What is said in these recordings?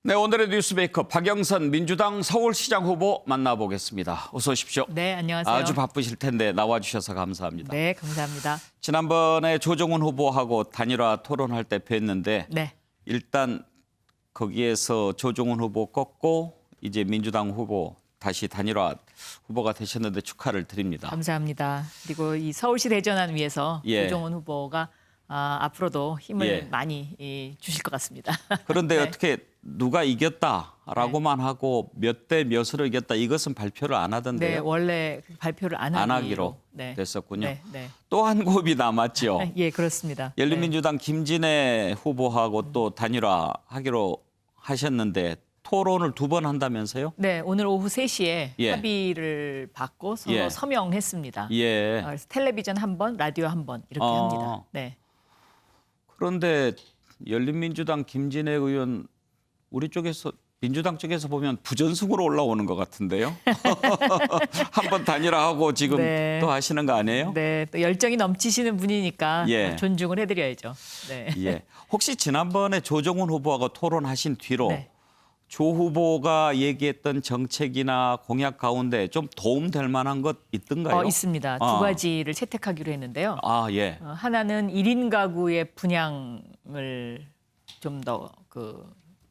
네, 오늘의 뉴스메이커 박영선 민주당 서울시장 후보 만나보겠습니다. 어서 오십시오. 네, 안녕하세요. 아주 바쁘실 텐데 나와주셔서 감사합니다. 네, 감사합니다. 지난번에 조정훈 후보하고 단일화 토론할 때 뵀는데 네, 일단 거기에서 조정훈 후보 꺾고 이제 민주당 후보 다시 단일화 후보가 되셨는데 축하를 드립니다. 감사합니다. 그리고 이 서울시 대전안 위해서 예. 조정훈 후보가 앞으로도 힘을 예. 많이 주실 것 같습니다. 그런데 네. 어떻게 누가 이겼다라고만 하고 몇 대 몇으로 이겼다 이것은 발표를 안 네, 하던데요. 원래 발표를 안 하기로 네. 됐었군요. 네, 네. 또 한 곱이 남았죠. 예, 그렇습니다. 열린민주당 김진애 후보하고 또 단일화 하기로 하셨는데 토론을 2번 한다면서요? 네, 오늘 오후 3시에 예. 합의를 받고 서로 예. 서명했습니다. 예. 그래서 텔레비전 한 번, 라디오 한 번 이렇게 합니다. 네. 그런데 열린민주당 김진애 의원 우리 쪽에서 민주당 쪽에서 보면 부전승으로 올라오는 것 같은데요. 한번 단일화하고 지금 네. 또 하시는 거 아니에요? 네, 또 열정이 넘치시는 분이니까 예. 존중을 해드려야죠. 네. 예. 혹시 지난번에 조정훈 후보하고 토론하신 뒤로 네. 조 후보가 얘기했던 정책이나 공약 가운데 좀 도움될 만한 것 있던가요? 있습니다. 두 가지를 채택하기로 했는데요. 아, 예. 하나는 1인 가구의 분양을 좀 더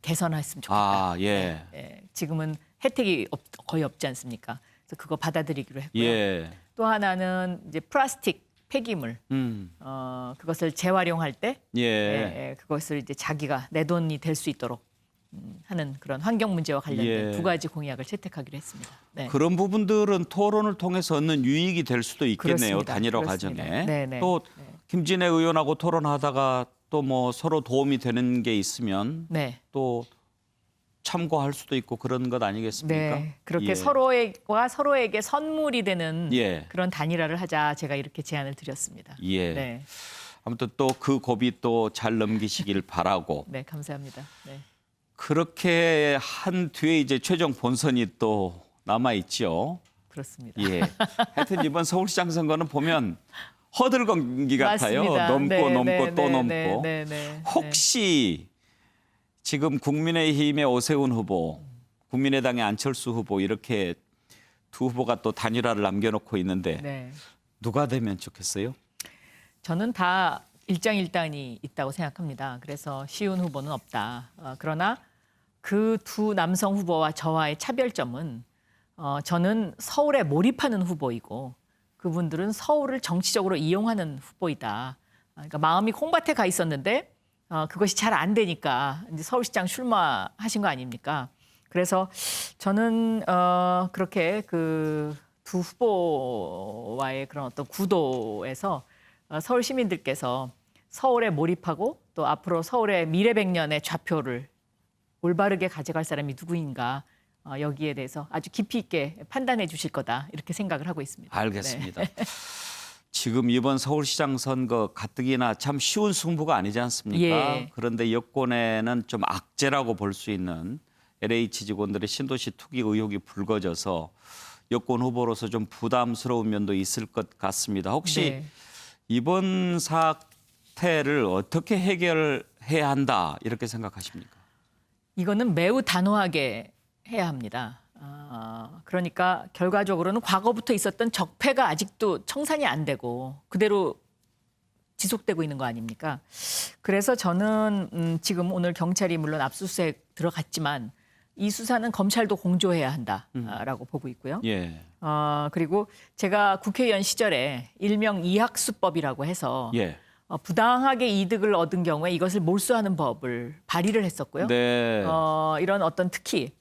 개선했으면 좋겠다. 아, 예. 예, 지금은 혜택이 거의 없지 않습니까? 그래서 그거 받아들이기로 했고요. 예. 또 하나는 이제 플라스틱 폐기물 그것을 재활용할 때 예. 그것을 이제 자기가 내 돈이 될 수 있도록 하는 그런 환경 문제와 관련된 예. 2가지 공약을 채택하기로 했습니다. 네. 그런 부분들은 토론을 통해서 얻는 유익이 될 수도 있겠네요. 그렇습니다. 단일화 그렇습니다. 과정에. 네네. 또 네. 김진애 의원하고 토론하다가 또 뭐 서로 도움이 되는 게 있으면 네. 또 참고할 수도 있고 그런 것 아니겠습니까? 네, 그렇게 예. 서로에게 선물이 되는 예. 그런 단일화를 하자 제가 이렇게 제안을 드렸습니다. 예. 네, 아무튼 또 그 고비 또 잘 넘기시길 바라고. 네, 감사합니다. 네, 그렇게 한 뒤에 이제 최종 본선이 또 남아 있죠. 그렇습니다. 예. 하여튼 이번 서울시장 선거는 보면 허들건기 같아요. 맞습니다. 넘고 네, 넘고 네, 또 네, 넘고. 네, 네, 네. 혹시 지금 국민의힘의 오세훈 후보, 국민의당의 안철수 후보 이렇게 두 후보가 또 단일화를 남겨놓고 있는데 네. 누가 되면 좋겠어요? 저는 다 일장일단이 있다고 생각합니다. 그래서 쉬운 후보는 없다. 그러나 그 두 남성 후보와 저와의 차별점은 저는 서울에 몰입하는 후보이고 그분들은 서울을 정치적으로 이용하는 후보이다. 그러니까 마음이 콩밭에 가 있었는데 그것이 잘 안 되니까 이제 서울시장 출마하신 거 아닙니까? 그래서 저는 그렇게 그 두 후보와의 그런 어떤 구도에서 서울 시민들께서 서울에 몰입하고 또 앞으로 서울의 미래 100년의 좌표를 올바르게 가져갈 사람이 누구인가 여기에 대해서 아주 깊이 있게 판단해 주실 거다 이렇게 생각을 하고 있습니다. 알겠습니다. 네. 지금 이번 서울시장 선거 가뜩이나 참 쉬운 승부가 아니지 않습니까? 예. 그런데 여권에는 좀 악재라고 볼 수 있는 LH 직원들의 신도시 투기 의혹이 불거져서 여권 후보로서 좀 부담스러운 면도 있을 것 같습니다. 혹시 네. 이번 사태를 어떻게 해결해야 한다 이렇게 생각하십니까? 이거는 매우 단호하게 해야 합니다. 그러니까 결과적으로는 과거부터 있었던 적폐가 아직도 청산이 안 되고 그대로 지속되고 있는 거 아닙니까? 그래서 저는 지금 오늘 경찰이 물론 압수수색 들어갔지만 이 수사는 검찰도 공조해야 한다라고 보고 있고요. 예. 그리고 제가 국회의원 시절에 일명 이학수법이라고 해서 예. 부당하게 이득을 얻은 경우에 이것을 몰수하는 법을 발의를 했었고요. 네. 이런 어떤 특히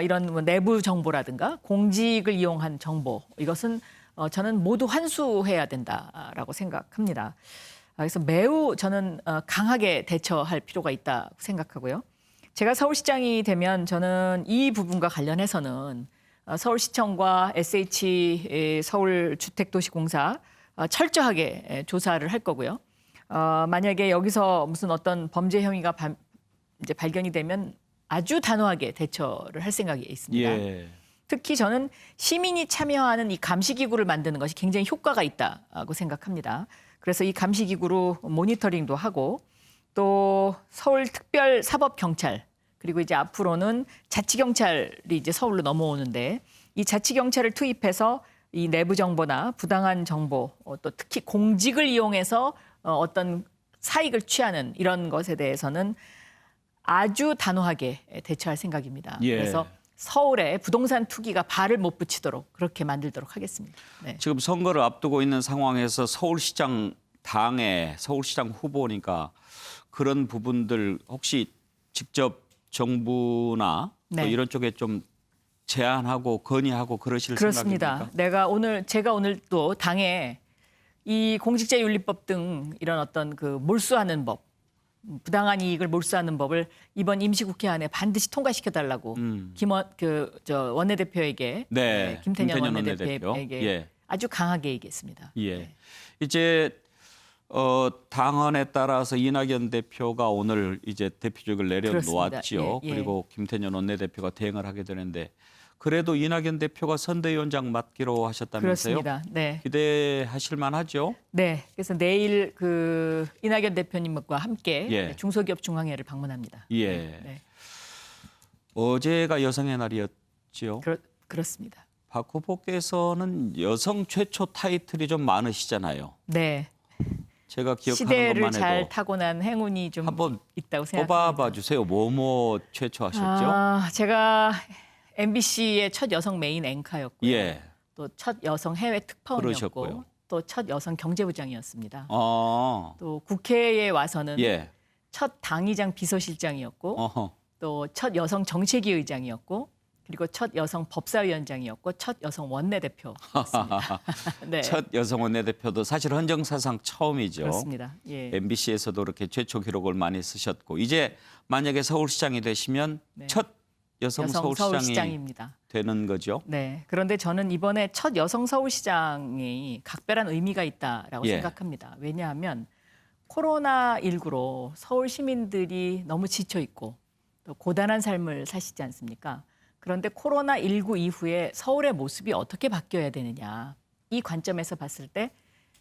이런 뭐 내부 정보라든가 공직을 이용한 정보 이것은 저는 모두 환수해야 된다라고 생각합니다. 그래서 매우 저는 강하게 대처할 필요가 있다고 생각하고요. 제가 서울시장이 되면 저는 이 부분과 관련해서는 서울시청과 SH 서울주택도시공사 철저하게 조사를 할 거고요. 만약에 여기서 무슨 어떤 범죄 혐의가 이제 발견이 되면 아주 단호하게 대처를 할 생각이 있습니다. 예. 특히 저는 시민이 참여하는 이 감시기구를 만드는 것이 굉장히 효과가 있다고 생각합니다. 그래서 이 감시기구로 모니터링도 하고 또 서울특별사법경찰 그리고 이제 앞으로는 자치경찰이 이제 서울로 넘어오는데 이 자치경찰을 투입해서 이 내부 정보나 부당한 정보, 또 특히 공직을 이용해서 어떤 사익을 취하는 이런 것에 대해서는 아주 단호하게 대처할 생각입니다. 예. 그래서 서울에 부동산 투기가 발을 못 붙이도록 그렇게 만들도록 하겠습니다. 네. 지금 선거를 앞두고 있는 상황에서 서울시장 당의 서울시장 후보니까 그런 부분들 혹시 직접 정부나 또 네. 이런 쪽에 좀 제안하고 건의하고 그러실 그렇습니다. 생각입니까? 제가 오늘 또 당에 이 공직자윤리법 등 이런 어떤 그 몰수하는 법, 부당한 이익을 몰수하는 법을 이번 임시국회 안에 반드시 통과시켜달라고 원내대표에게 네, 김태년 김태년 원내대표에게 예. 아주 강하게 얘기했습니다. 예. 네. 이제 당헌에 따라서 이낙연 대표가 오늘 이제 대표직을 내려놓았지요. 예, 예. 그리고 김태년 원내대표가 대행을 하게 되는데 그래도 이낙연 대표가 선대위원장 맡기로 하셨다면서요? 그렇습니다. 네. 기대하실 만하죠? 네. 그래서 내일 그 이낙연 대표님과 함께 예. 중소기업 중앙회를 방문합니다. 예. 네. 어제가 여성의 날이었지요. 그렇습니다. 박 후보께서는 여성 최초 타이틀이 좀 많으시잖아요. 네. 제가 기억하는 시대를 것만 잘 해도 타고난 행운이 좀 한번 있다고 생각합니다. 뽑아봐 주세요. 뭐뭐 최초 하셨죠? 제가 MBC의 첫 여성 메인 앵커였고요. 예. 또 첫 여성 해외 특파원이었고 그러셨고요. 또 첫 여성 경제부장이었습니다. 어. 또 국회에 와서는 예. 첫 당의장 비서실장이었고 어허. 또 첫 여성 정책위 의장이었고 그리고 첫 여성 법사위원장이었고 첫 여성 원내대표였습니다. 네. 첫 여성 원내대표도 사실 헌정사상 처음이죠. 그렇습니다. 예. MBC에서도 이렇게 최초 기록을 많이 쓰셨고 이제 만약에 서울시장이 되시면 네. 첫 여성 서울시장이 서울시장입니다. 되는 거죠. 네. 그런데 저는 이번에 첫 여성 서울시장이 각별한 의미가 있다라고 예. 생각합니다. 왜냐하면 코로나19로 서울 시민들이 너무 지쳐 있고 또 고단한 삶을 사시지 않습니까? 그런데 코로나19 이후에 서울의 모습이 어떻게 바뀌어야 되느냐. 이 관점에서 봤을 때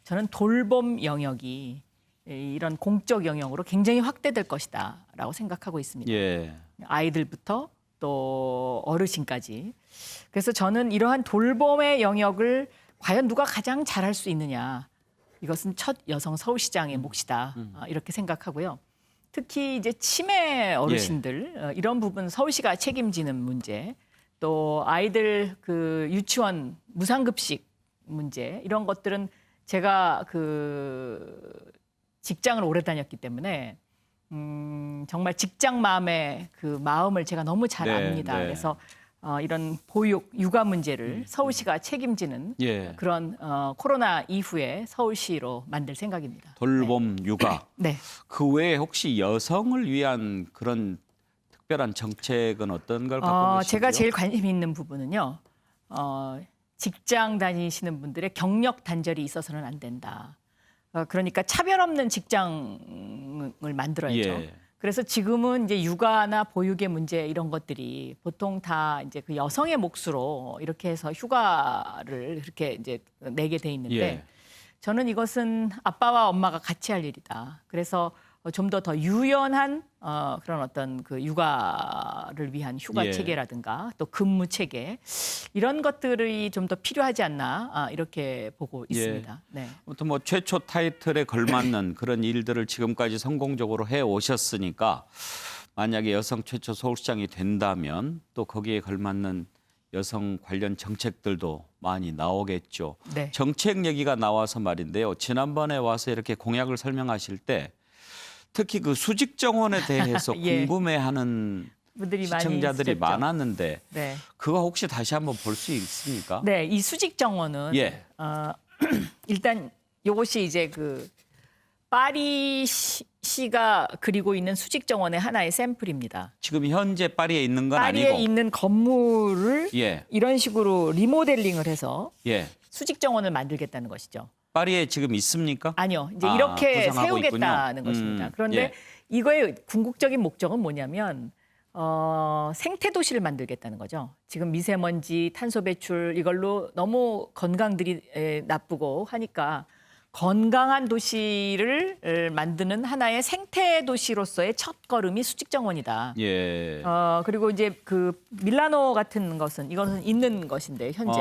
저는 돌봄 영역이 이런 공적 영역으로 굉장히 확대될 것이다라고 생각하고 있습니다. 예. 아이들부터 또 어르신까지. 그래서 저는 이러한 돌봄의 영역을 과연 누가 가장 잘할 수 있느냐. 이것은 첫 여성 서울시장의 몫이다. 이렇게 생각하고요. 특히 이제 치매 어르신들 이런 부분 서울시가 책임지는 문제, 또 아이들 그 유치원 무상급식 문제 이런 것들은 제가 그 직장을 오래 다녔기 때문에 정말 직장 마음의 그 마음을 제가 너무 잘 네, 압니다. 네. 그래서 이런 보육, 육아 문제를 서울시가 책임지는 예. 그런 코로나 이후에 서울시로 만들 생각입니다. 돌봄, 육아. 네. 그 외에 혹시 여성을 위한 그런 특별한 정책은 어떤 걸 갖고 계시죠? 제가 제일 관심 있는 부분은요. 직장 다니시는 분들의 경력 단절이 있어서는 안 된다. 그러니까 차별 없는 직장을 만들어야죠. 예. 그래서 지금은 이제 육아나 보육의 문제 이런 것들이 보통 다 이제 그 여성의 몫으로 이렇게 해서 휴가를 이렇게 이제 내게 돼 있는데 예. 저는 이것은 아빠와 엄마가 같이 할 일이다. 그래서 좀 더 유연한 그런 어떤 그 육아를 위한 휴가 예. 체계라든가 또 근무 체계 이런 것들이 좀 더 필요하지 않나 이렇게 보고 있습니다. 네. 아무튼 뭐 최초 타이틀에 걸맞는 그런 일들을 지금까지 성공적으로 해 오셨으니까 만약에 여성 최초 서울시장이 된다면 또 거기에 걸맞는 여성 관련 정책들도 많이 나오겠죠. 네. 정책 얘기가 나와서 말인데요. 지난번에 와서 이렇게 공약을 설명하실 때 특히 그 수직 정원에 대해서 예. 궁금해하는 분들이 많이 시청자들이 있었죠. 많았는데 네. 그거 혹시 다시 한번 볼 수 있습니까? 네, 이 수직 정원은 예. 일단 이것이 이제 그 파리 시가 그리고 있는 수직 정원의 하나의 샘플입니다. 지금 현재 파리에 있는 건 파리에 아니고. 있는 건물을 예. 이런 식으로 리모델링을 해서 예. 수직 정원을 만들겠다는 것이죠. 파리에 지금 있습니까? 아니요, 이제 이렇게 구상하고 세우겠다는 있군요. 것입니다. 그런데 예. 이거의 궁극적인 목적은 뭐냐면 생태 도시를 만들겠다는 거죠. 지금 미세먼지, 탄소 배출 이걸로 너무 건강들이 나쁘고 하니까 건강한 도시를 만드는 하나의 생태 도시로서의 첫걸음이 수직정원이다. 예. 그리고 이제 그 밀라노 같은 것은 이거는 있는 것인데 현재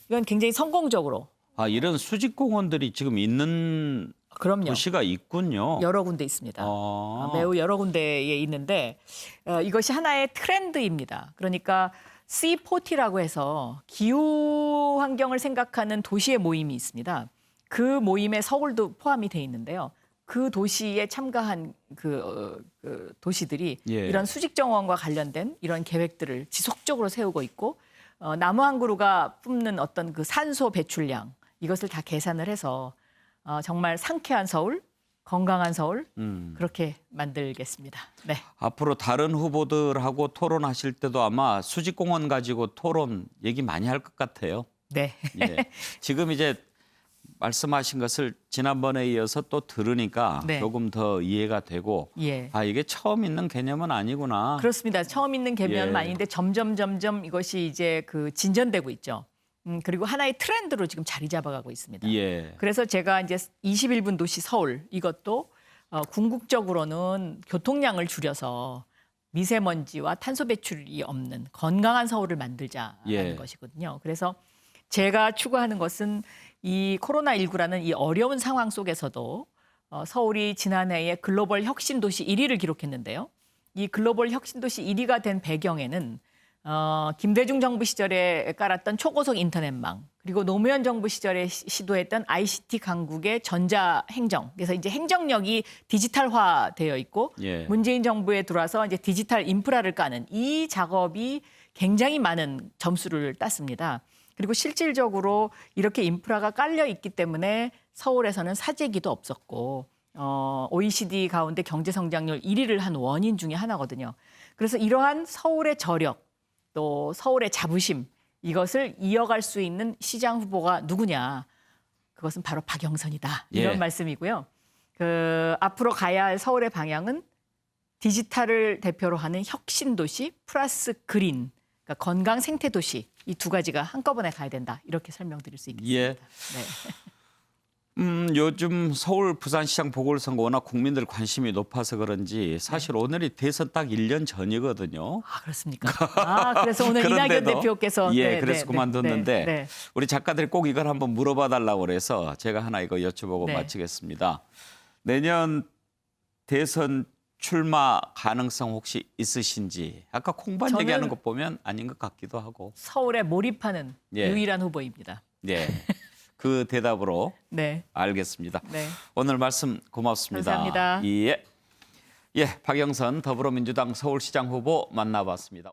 이건 굉장히 성공적으로 이런 수직공원들이 지금 있는 그럼요. 도시가 있군요. 여러 군데 있습니다. 매우 여러 군데에 있는데 이것이 하나의 트렌드입니다. 그러니까 C40라고 해서 기후 환경을 생각하는 도시의 모임이 있습니다. 그 모임에 서울도 포함이 돼 있는데요. 그 도시에 참가한 그 도시들이 예. 이런 수직정원과 관련된 이런 계획들을 지속적으로 세우고 있고 나무 한 그루가 뿜는 어떤 그 산소 배출량 이것을 다 계산을 해서 정말 상쾌한 서울, 건강한 서울 그렇게 만들겠습니다. 네. 앞으로 다른 후보들하고 토론하실 때도 아마 수직공원 가지고 토론 얘기 많이 할 것 같아요. 네. 예. 지금 이제 말씀하신 것을 지난번에 이어서 또 들으니까 네. 조금 더 이해가 되고 예. 이게 처음 있는 개념은 아니구나. 그렇습니다. 처음 있는 개념은 예. 아닌데 점점 이것이 이제 그 진전되고 있죠. 그리고 하나의 트렌드로 지금 자리 잡아가고 있습니다. 예. 그래서 제가 이제 21분 도시 서울 이것도 궁극적으로는 교통량을 줄여서 미세먼지와 탄소 배출이 없는 건강한 서울을 만들자는 예. 것이거든요. 그래서 제가 추구하는 것은 이 코로나19라는 이 어려운 상황 속에서도 서울이 지난해에 글로벌 혁신 도시 1위를 기록했는데요. 이 글로벌 혁신 도시 1위가 된 배경에는 김대중 정부 시절에 깔았던 초고속 인터넷망 그리고 노무현 정부 시절에 시도했던 ICT 강국의 전자 행정 그래서 이제 행정력이 디지털화되어 있고 예. 문재인 정부에 들어와서 이제 디지털 인프라를 까는 이 작업이 굉장히 많은 점수를 땄습니다. 그리고 실질적으로 이렇게 인프라가 깔려 있기 때문에 서울에서는 사재기도 없었고 OECD 가운데 경제 성장률 1위를 한 원인 중에 하나거든요. 그래서 이러한 서울의 저력 또 서울의 자부심 이것을 이어갈 수 있는 시장 후보가 누구냐? 그것은 바로 박영선이다. 이런 예. 말씀이고요. 앞으로 가야 할 서울의 방향은 디지털을 대표로 하는 혁신 도시 플러스 그린, 그러니까 건강 생태 도시 이 두 가지가 한꺼번에 가야 된다. 이렇게 설명드릴 수 있겠습니다. 예. 네. 요즘 서울 부산시장 보궐선거 워낙 국민들 관심이 높아서 그런지 사실 오늘이 대선 딱 1년 전이거든요. 그렇습니까? 그래서 오늘 이낙연 그런데도 대표께서 그래서 그만뒀는데 우리 작가들이 꼭 이걸 한번 물어봐 달라고 그래서 제가 하나 이거 여쭤보고 네. 마치겠습니다. 내년 대선 출마 가능성 혹시 있으신지 아까 콩반 저는 얘기하는 거 보면 아닌 것 같기도 하고. 서울에 몰입하는 예. 유일한 후보입니다. 네. 그 대답으로 네. 알겠습니다. 네. 오늘 말씀 고맙습니다. 감사합니다. 예. 박영선 더불어민주당 서울시장 후보 만나봤습니다.